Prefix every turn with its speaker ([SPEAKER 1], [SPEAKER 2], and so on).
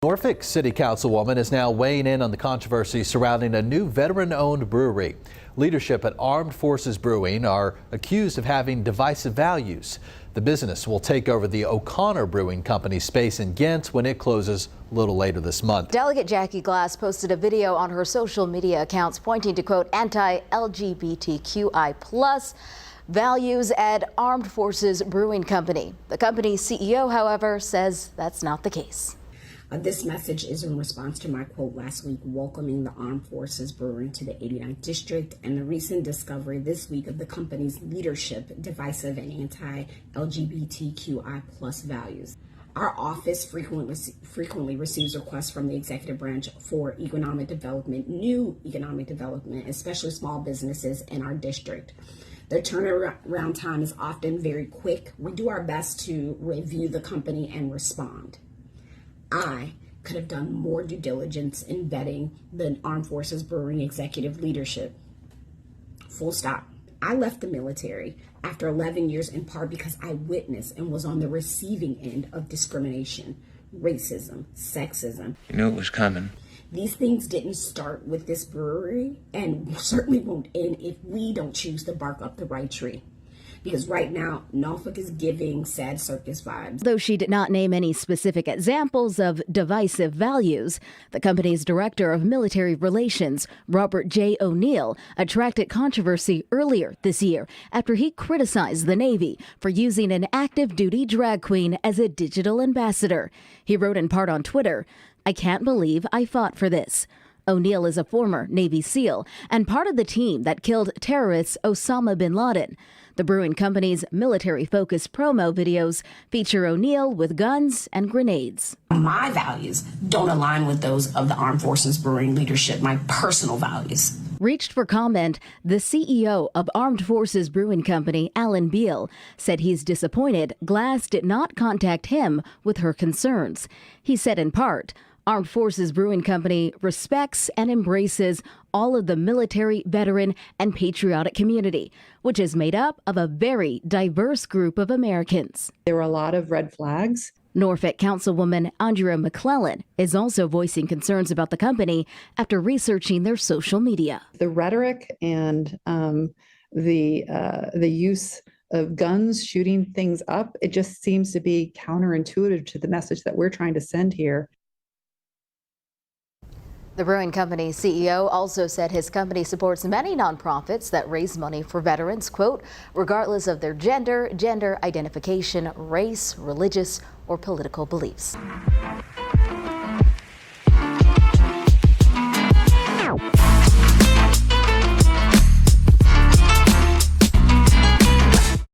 [SPEAKER 1] Norfolk City Councilwoman is now weighing in on the controversy surrounding a new veteran-owned brewery. Leadership at Armed Forces Brewing are accused of having divisive values. The business will take over the O'Connor Brewing Company space in Ghent when it closes a little later this month.
[SPEAKER 2] Delegate Jackie Glass posted a video on her social media accounts pointing to, quote, anti-LGBTQI+ values at Armed Forces Brewing Company. The company's CEO, however, says that's not the case.
[SPEAKER 3] This message is in response to my quote last week welcoming the Armed Forces Brewery to the 89th District and the recent discovery this week of the company's leadership divisive and anti-LGBTQI+ values. Our office frequently receives requests from the executive branch for economic development, new economic development, especially small businesses in our district. The turnaround time is often very quick. We do our best to review the company and respond. I could have done more due diligence in vetting the Armed Forces Brewing executive leadership. Full stop. I left the military after 11 years in part because I witnessed and was on the receiving end of discrimination, racism, sexism.
[SPEAKER 4] You knew it was coming.
[SPEAKER 3] These things didn't start with this brewery and certainly won't end if we don't choose to bark up the right tree. Because right now, Norfolk is giving sad circus vibes.
[SPEAKER 2] Though she did not name any specific examples of divisive values, the company's director of military relations, Robert J. O'Neill, attracted controversy earlier this year after he criticized the Navy for using an active duty drag queen as a digital ambassador. He wrote in part on Twitter, "I can't believe I fought for this." O'Neill is a former Navy SEAL and part of the team that killed terrorist Osama bin Laden. The brewing company's military-focused promo videos feature O'Neill with guns and grenades.
[SPEAKER 3] My values don't align with those of the Armed Forces Brewing leadership, my personal values.
[SPEAKER 2] Reached for comment, the CEO of Armed Forces Brewing Company, Alan Beal, said he's disappointed Glass did not contact him with her concerns. He said in part, Armed Forces Brewing Company respects and embraces all of the military, veteran, and patriotic community, which is made up of a very diverse group of Americans.
[SPEAKER 5] There were a lot of red flags.
[SPEAKER 2] Norfolk Councilwoman Andrea McClellan is also voicing concerns about the company after researching their social media.
[SPEAKER 5] The rhetoric and the use of guns, shooting things up, it just seems to be counterintuitive to the message that we're trying to send here.
[SPEAKER 2] The brewing company's CEO also said his company supports many nonprofits that raise money for veterans, quote, regardless of their gender identification, race, religious, or political beliefs.